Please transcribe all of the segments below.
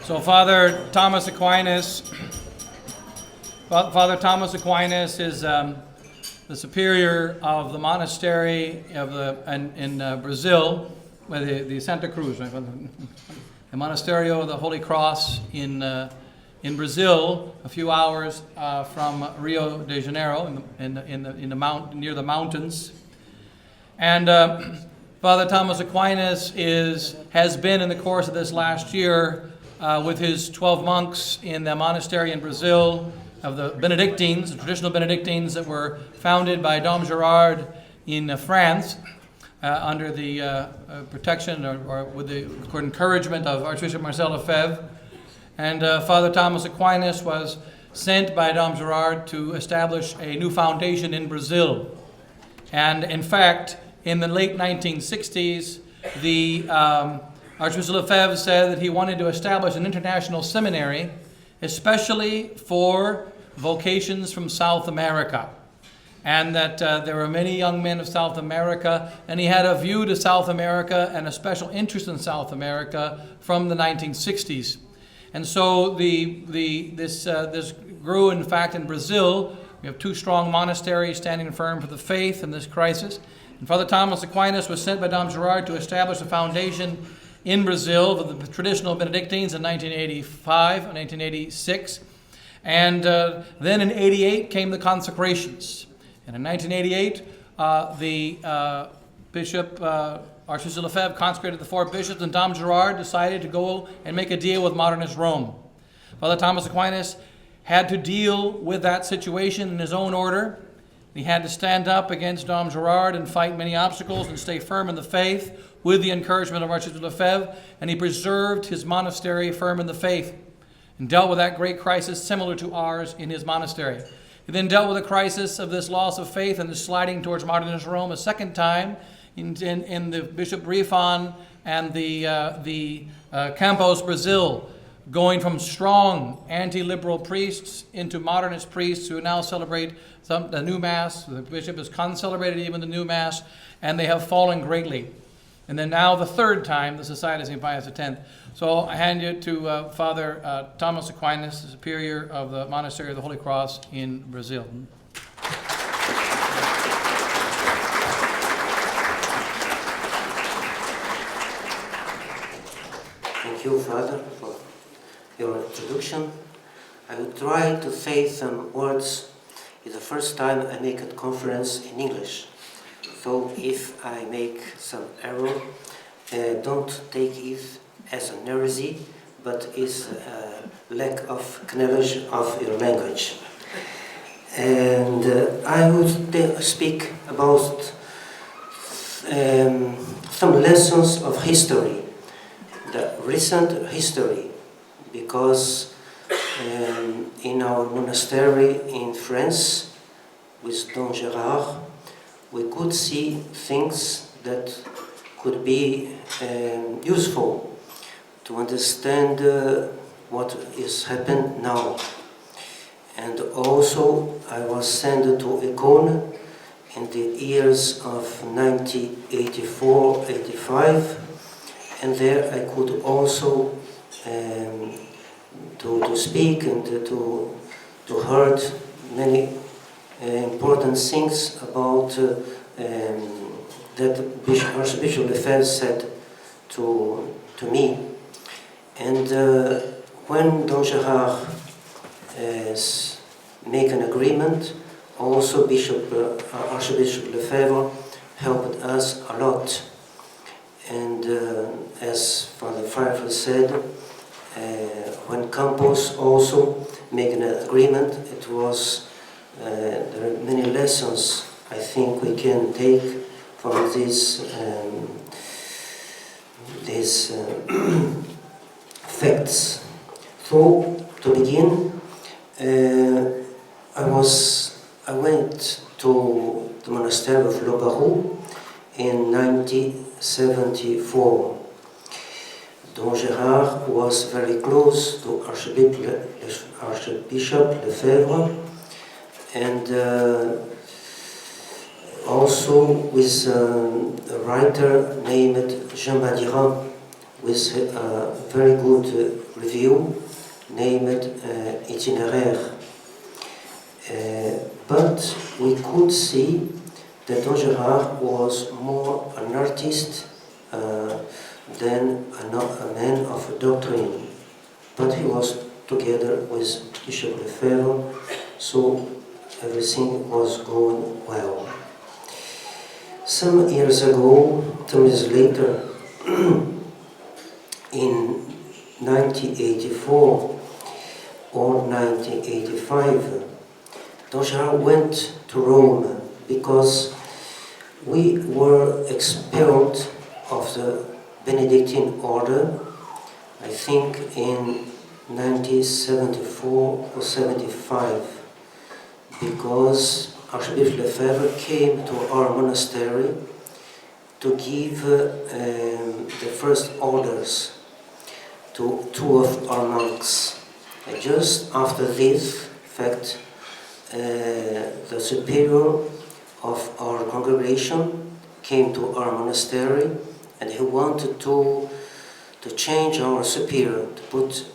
So Father Thomas Aquinas is the superior of the monastery of in Brazil, the Santa Cruz, right? The Monasterio of the Holy Cross in Brazil, a few hours from Rio de Janeiro, near the mountains. And Father Thomas Aquinas has been in the course of this last year with his 12 monks in the monastery in Brazil of the Benedictines, the traditional Benedictines that were founded by Dom Gerard in France under the protection or with the encouragement of Archbishop Marcel Lefebvre. And Father Thomas Aquinas was sent by Dom Gerard to establish a new foundation in Brazil. And in fact, in the late 1960s, the Archbishop Lefebvre said that he wanted to establish an international seminary, especially for vocations from South America. And that there were many young men of South America, and he had a view to South America and a special interest in South America from the 1960s. And so this grew, in fact, in Brazil. We have two strong monasteries standing firm for the faith in this crisis. And Father Thomas Aquinas was sent by Dom Gerard to establish a foundation in Brazil for the traditional Benedictines in 1985 and 1986. And then in 88 came the consecrations. And in 1988, the Bishop Archbishop Lefebvre consecrated the four bishops, and Dom Gerard decided to go and make a deal with modernist Rome. Father Thomas Aquinas had to deal with that situation in his own order. He had to stand up against Dom Gerard and fight many obstacles and stay firm in the faith with the encouragement of Archbishop Lefebvre, and he preserved his monastery firm in the faith and dealt with that great crisis similar to ours in his monastery. He then dealt with the crisis of this loss of faith and the sliding towards modernist Rome a second time in the Bishop Reston and the Campos, Brazil, going from strong anti-liberal priests into modernist priests who now celebrate the new Mass. The bishop has concelebrated even the new Mass, and they have fallen greatly. And then now the third time, the Society of St. Pius X. So I hand you to Father Thomas Aquinas, the superior of the Monastery of the Holy Cross in Brazil. Thank you, Father, for your introduction. I will try to say some words. It's the first time I make a conference in English. So if I make some error, don't take it as an heresy, but it's a lack of knowledge of your language. And I will speak about some lessons of history, the recent history, because in our monastery in France with Don Gerard, we could see things that could be useful to understand what is happening now. And also I was sent to Econ in the years of 1984-85, and there I could also to speak and to heard many important things about that Archbishop Lefebvre said to me. And when Don Gerard make an agreement, also Archbishop Lefebvre helped us a lot. And as Father Pfeiffer said, when Campos also made an agreement, it was there are many lessons I think we can take from these facts. So to begin, I went to the monastery of Le Barreau in 1974. Don Gerard was very close to Archbishop Lefebvre, and also with a writer named Jean Badiran, with a very good review named Itinéraire. But we could see that Don Gérard was more an artist than a man of doctrine. But he was together with Bishop Lefebvre, so everything was going well. Some years ago, 2 years later, in 1984 or 1985, Don Gérard went to Rome because we were expelled of the Benedictine order, I think in 1974 or 75, because Archbishop Lefebvre came to our monastery to give the first orders to 2 of our monks. And just after this fact, the superior of our congregation came to our monastery, and he wanted to change our superior, to put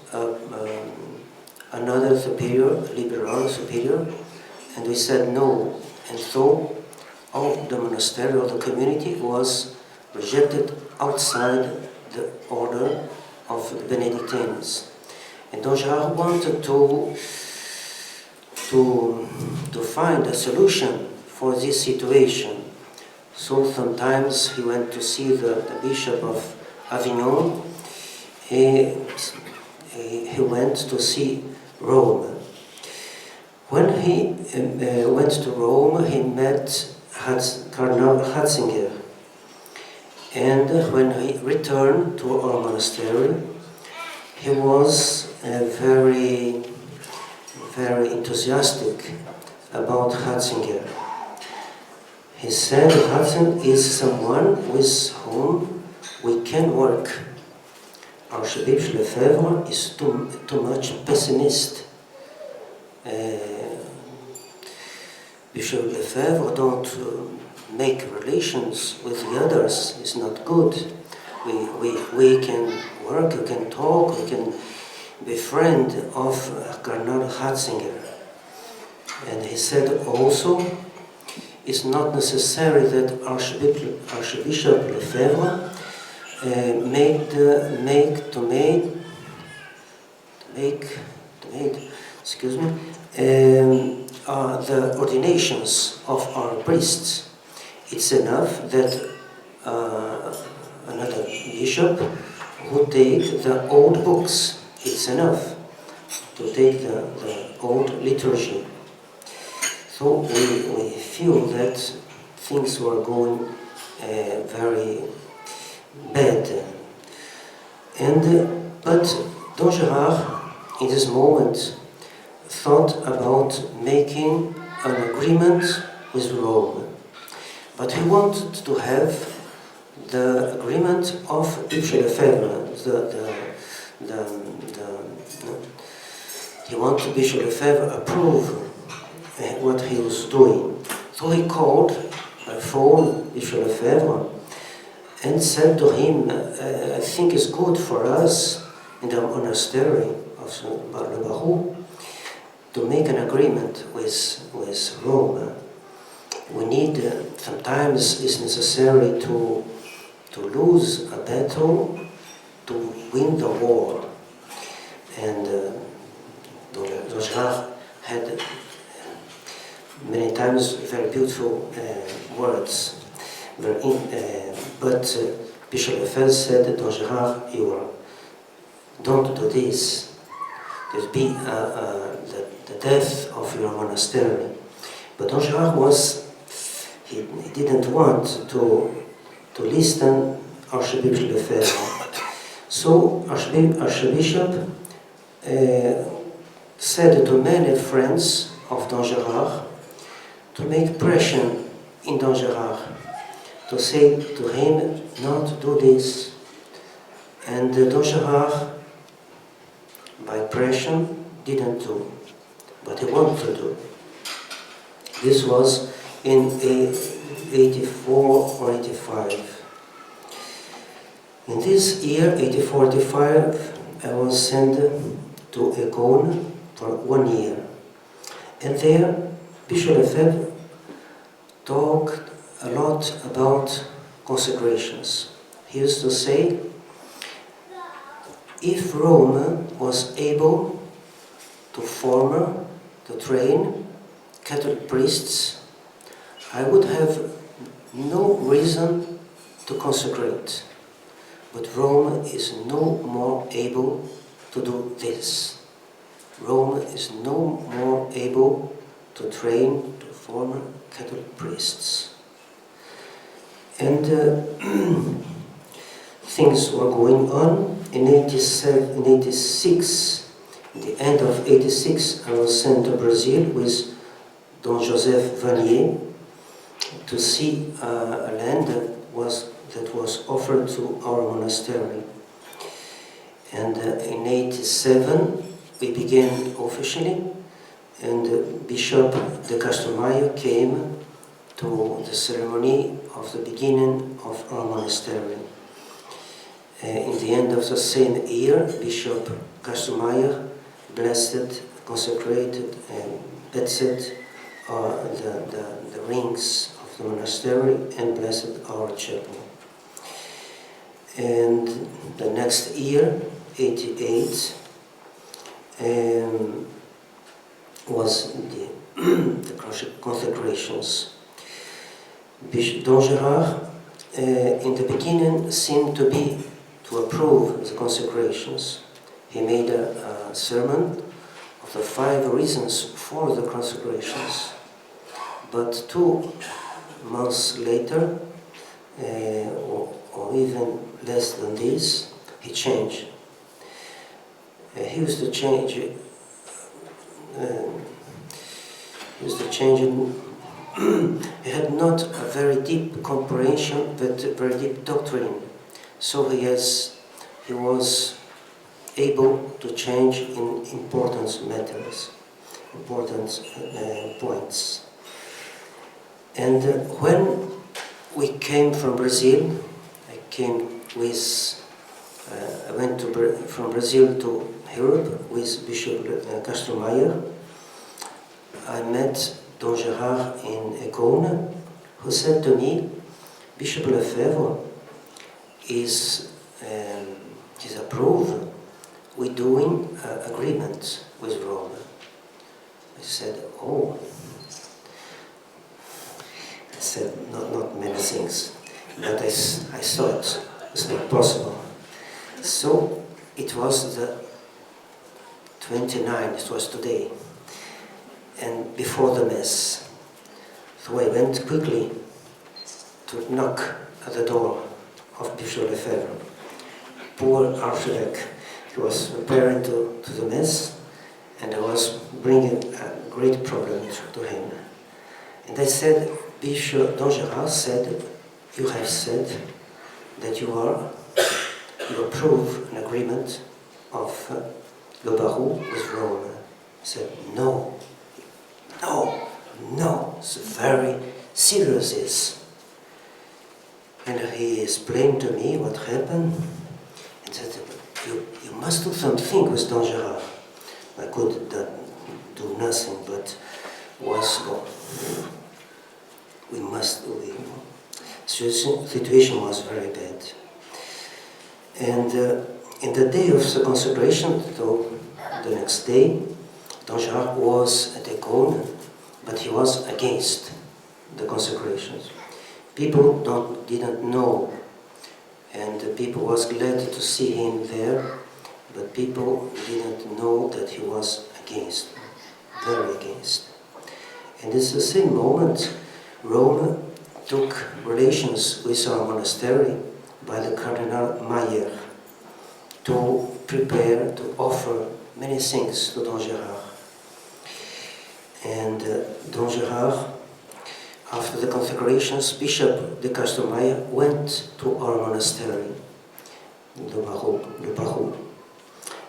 another superior, liberal superior, and we said no. And so all the monastery, all the community was rejected outside the order of the Benedictines. And Don Gérard wanted to find a solution for this situation. So sometimes he went to see the Bishop of Avignon. He went to see Rome. When he went to Rome, he met Cardinal Ratzinger. And when he returned to our monastery, he was very enthusiastic about Ratzinger. He said Ratzinger is someone with whom we can work. Archbishop Lefebvre is too much pessimist. Bishop Lefebvre don't make relations with the others. It's not good. We can work, we can talk, we can be friend of Cardinal Ratzinger. And he said also, it's not necessary that Archbishop Lefebvre the ordinations of our priests. It's enough that another bishop who take the old books. It's enough to take the old liturgy. So we feel that things were going very bad. But Don Gérard, in this moment, thought about making an agreement with Rome. But he wanted to have the agreement of Bishop Lefebvre. He wanted Bishop Lefebvre approve what he was doing. So he called by phone Bishop Lefebvre and said to him, I think it's good for us in the monastery of Le Barreau to make an agreement with Rome. We need, sometimes it's necessary to lose a battle to win the war. And Don Gérard had many times very beautiful words. But Bishop Lefebvre said, Don Gérard, don't do this. There'll be the death of your monastery. But Don Gérard he didn't want to listen Archbishop Lefebvre. So Archbishop said to many friends of Don Gérard to make pressure in Don Gérard, to say to him not to do this. And Don Gérard, by pressure, didn't do, but he wanted to do. This was in 84 or 85. In this year, 84-85, I was sent to Econ for 1 year. And there, Bishop Lefebvre talked a lot about consecrations. He used to say, if Rome was able to form, to train Catholic priests, I would have no reason to consecrate. But Rome is no more able to do this. Rome is no more able to train, to form Catholic priests. And things were going on. In 86, in the end of 86, I was sent to Brazil with Don Joseph Vanier to see a land that was offered to our monastery. And in 87, we began officially, and Bishop de Castelmayor came to the ceremony of the beginning of our monastery. In the end of the same year, Bishop Castelmayor blessed, consecrated, and blessed the rings of the monastery and blessed our chapel. And the next year, 88, was the consecrations. Bishop Don Gerard, in the beginning, seemed to approve the consecrations. He made a sermon of the 5 reasons for the consecrations. But 2 months later, or even less than this, he changed. He used to change. He had not a very deep comprehension, but a very deep doctrine. So he was able to change in important matters, important points. And when we came from Brazil, I went from Brazil to Europe with Bishop Castelmayor. I met Don Gerard in Econ, who said to me, Bishop Lefebvre is approved. We're doing agreement with Rome. I said, oh. I said, not many things, but I thought it's not possible. So it was the 29th, it was today, and before the Mass. So I went quickly to knock at the door of Bishop Lefebvre. Poor Archduke, he was preparing to the Mass, and I was bringing a great problem to him. And I said, Bishop Don Gerard said, you have said that you approve an agreement of Le Barou with Rome. I said, no, it's very serious this. And he explained to me what happened, and said, you must do something with Don Gerard. I could do nothing, but situation was very bad. And in the day of the consecration, so the next day, Don Gerard was at Econ, but he was against the consecrations. People didn't know, and the people was glad to see him there, but people didn't know that he was against, very against. And it's the same moment Rome took relations with our monastery by the Cardinal Mayer to prepare, to offer many things to Don Gerard. And Don Gerard, after the consecrations, Bishop de Castelmayor went to our monastery, Le Barou.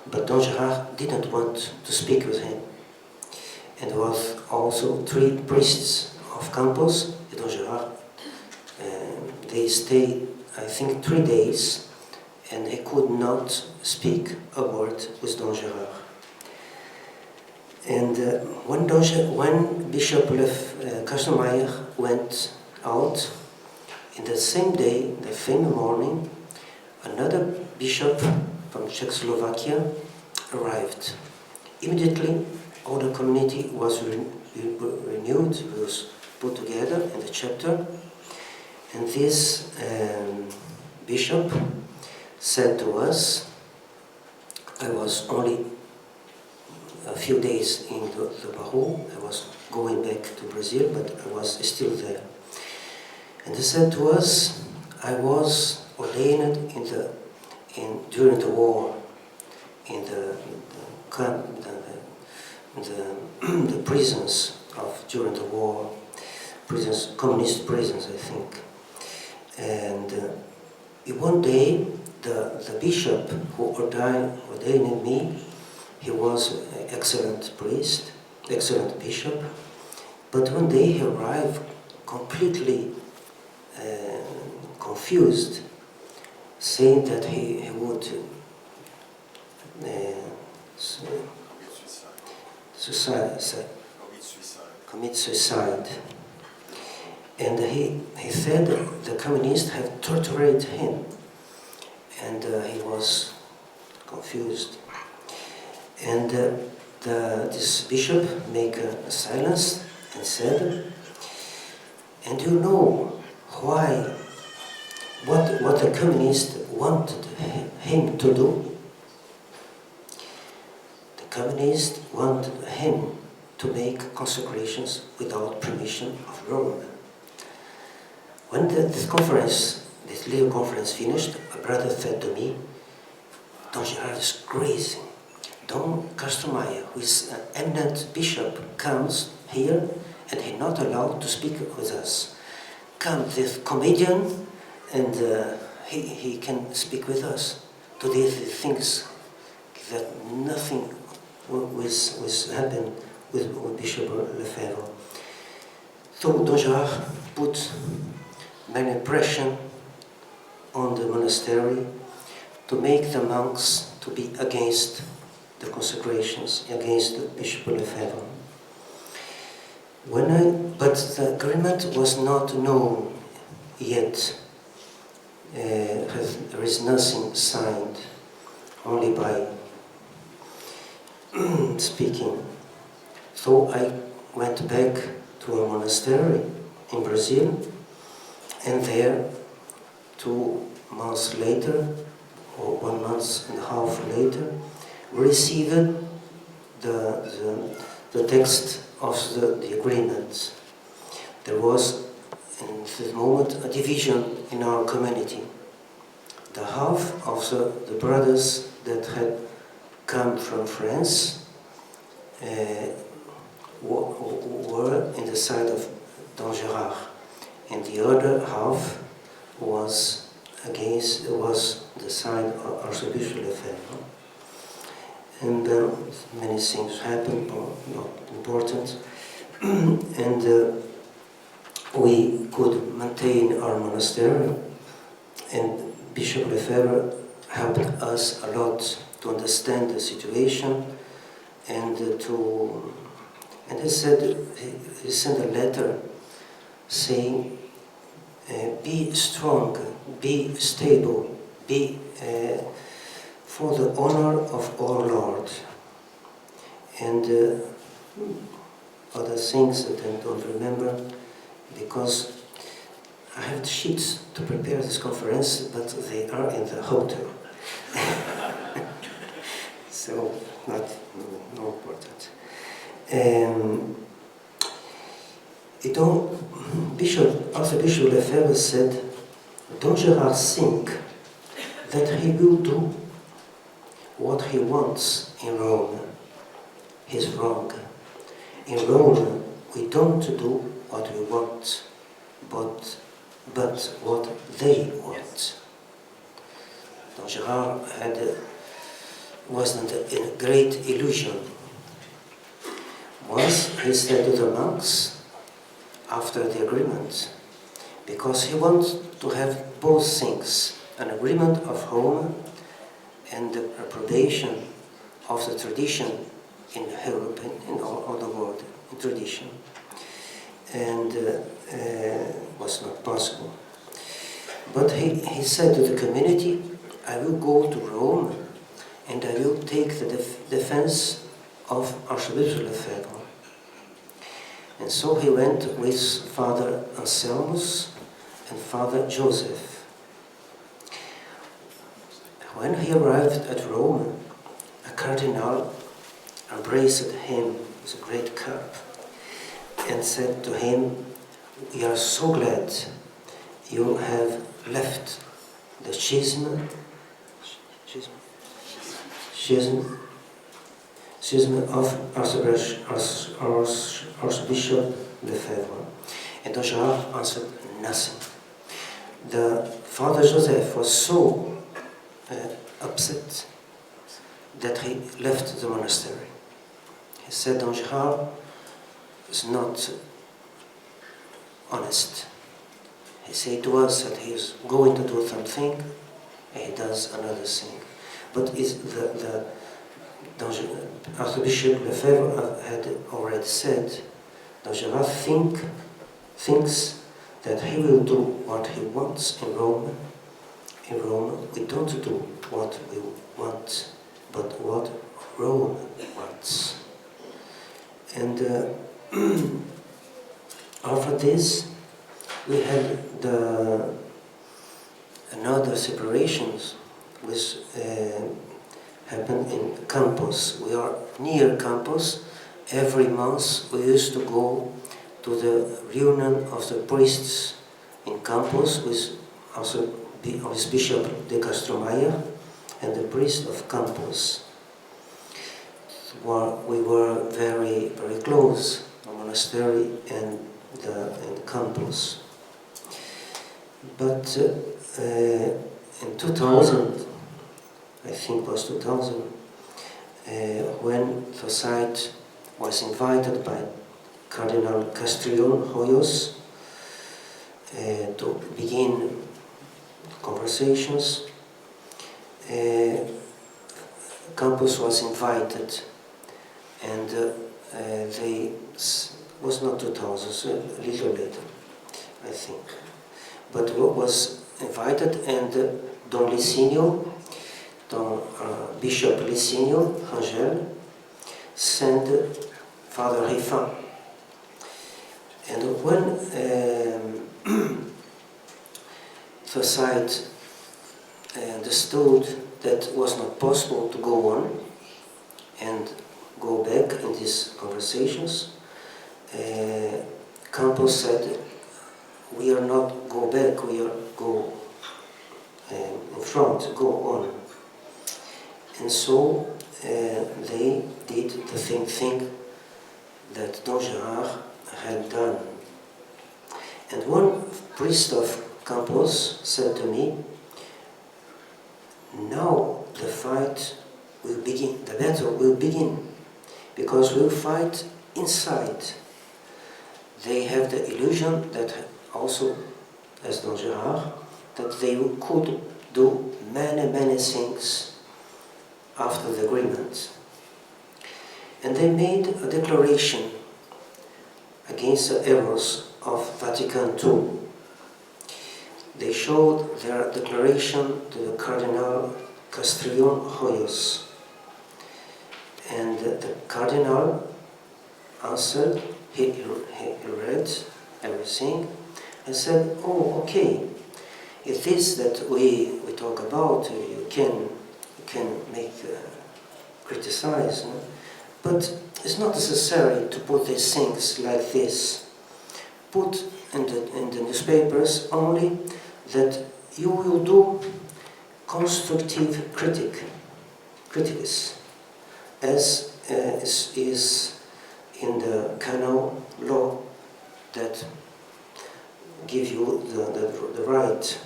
But Don Gerard didn't want to speak with him. And there was also 3 priests of Campos, Don Gerard. They stayed, I think, 3 days, and he could not speak a word with Don Gérard. And when Bishop Kastenmeier went out, in the same day, the same morning, another bishop from Czechoslovakia arrived. Immediately, all the community was renewed, was put together in the chapter, and this bishop said to us, I was only a few days in the Barreau, I was going back to Brazil, but I was still there. And he said to us, I was ordained during the war, in the prisons during the war, prisons, communist prisons, I think. And one day, the bishop who ordained me, he was an excellent priest, excellent bishop, but one day he arrived completely confused, saying that he would commit suicide. And he said the communists had tortured him, and he was confused. And this bishop made a silence and said, and you know why, what the communists wanted him to do? The communists wanted him to make consecrations without permission of Rome. When this little conference finished, a brother said to me, Don Gérard is crazy. Don Kastenmeier, who is an eminent bishop, comes here and he's not allowed to speak with us. Come, this comedian, and he can speak with us. Today he thinks that nothing will happen with Bishop Lefebvre. So Don Gérard put many pressure on the monastery to make the monks to be against the consecrations, against the Bishop Lefebvre. But the agreement was not known yet. There is nothing signed, only by speaking. So I went back to a monastery in Brazil, and there, 2 months later, or 1 month and a half later, received the text of the agreement. There was, in this moment, a division in our community. The half of the brothers that had come from France were in the side of Don Gérard, and the other half was the side of Archbishop Lefebvre. And many things happened, not important, and we could maintain our monastery, and Bishop Lefebvre helped us a lot to understand the situation, and he said, he sent a letter saying, be strong, be stable, be for the honor of our Lord. And other things that I don't remember, because I have the sheets to prepare this conference, but they are in the hotel. So, not important. Archbishop Lefebvre said, Don Gérard think that he will do what he wants in Rome. He's wrong. In Rome, we don't do what we want, but what they want. Don Gérard wasn't in a great illusion. Once he said to the monks, after the agreement, because he wants to have both things, an agreement of home and the approbation of the tradition in Europe and in all the world, in tradition, and was not possible. But he said to the community, I will go to Rome and I will take the defense of Archbishop Lefebvre. And so he went with Father Anselmus and Father Joseph. When he arrived at Rome, a cardinal embraced him with a great cup and said to him, we are so glad you have left the schism of Archbishop Lefebvre. And Don Gerard answered nothing. The Father Joseph was so upset that he left the monastery. He said Don Gerard is not honest. He said to us that he is going to do something and he does another thing. But Archbishop Lefebvre had already said, Don Gerard thinks that he will do what he wants in Rome. In Rome, we don't do what we want, but what Rome wants. And after this, we had another separations which happened in Campos. We are near Campos. Every month we used to go to the reunion of the priests in Campos with also Bishop de Castromayor and the priest of Campos. We were very, very close, the monastery and Campos. But in 2000, I think it was 2000, when the site was invited by Cardinal Castrillon Hoyos to begin conversations, Campos was invited, and they was not 2000, so a little later, I think. But was invited, and Don Licinio, Bishop Licinio Rangel, sent Father Riffin. And when the site understood that it was not possible to go on and go back in these conversations, Campos said, we are not go back, we are go in front, go on. And so they did the same thing that Don Gerard had done. And one priest of Campos said to me, now the fight will begin, the battle will begin, because we'll fight inside. They have the illusion that also, as Don Gerard, that they could do many, many things after the agreement. And they made a declaration against the errors of Vatican II. They showed their declaration to the Cardinal Castrillon Hoyos. And the Cardinal answered, he read everything, and said, oh, okay, it is that we talk about, you can make, criticize, no? But it's not necessary to put these things like this. Put in the newspapers only that you will do constructive critics, as is in the canon law that give you the right.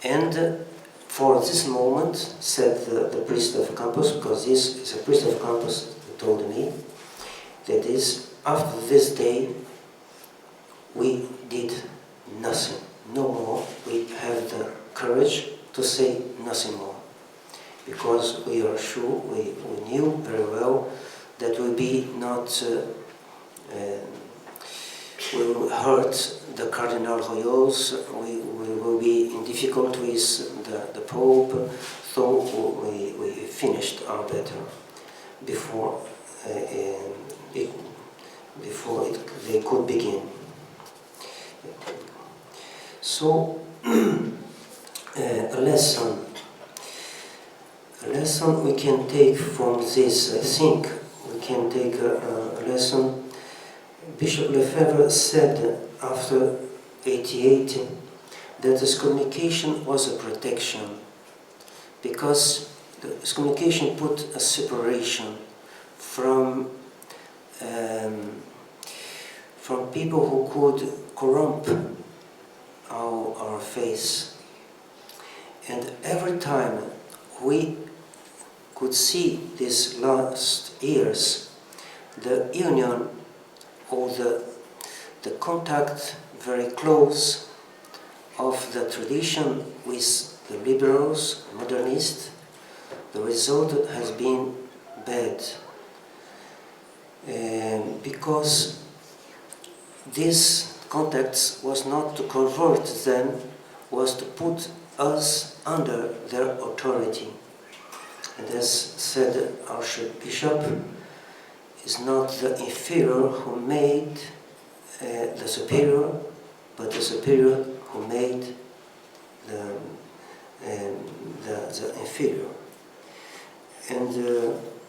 And for this moment, said the priest of Campos, because this is a priest of Campos who told me, that is, after this day, we did nothing, no more. We have the courage to say nothing more. because we are sure, we knew very well that will be not, we will hurt the Cardinal Royals, we will be in difficulty with the Pope, so we finished our battle before they could begin. So, a lesson we can take from this, I think we can take a lesson. Bishop Lefebvre said after 88 that excommunication was a protection, because the excommunication put a separation from people who could corrupt our faith. And every time we could see these last years, the union or the contact very close of the tradition with the liberals, modernists, the result has been bad. Because these contacts was not to convert them, was to put us under their authority. And as said Archbishop, is not the inferior who made the superior, but the superior who made the inferior. And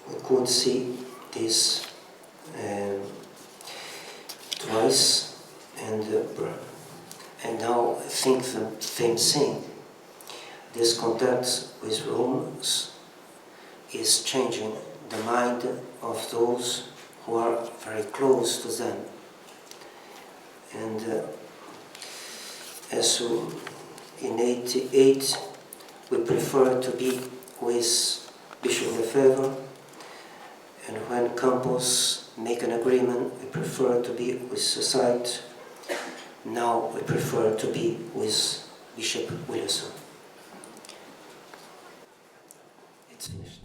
we could see this twice, and now I think the same thing. This contact with Rome is changing the mind of those who are very close to them. And as in 88 we prefer to be with Bishop Lefebvre, and when Campos make an agreement, we prefer to be with Society. Now we prefer to be with Bishop Williamson. It's finished.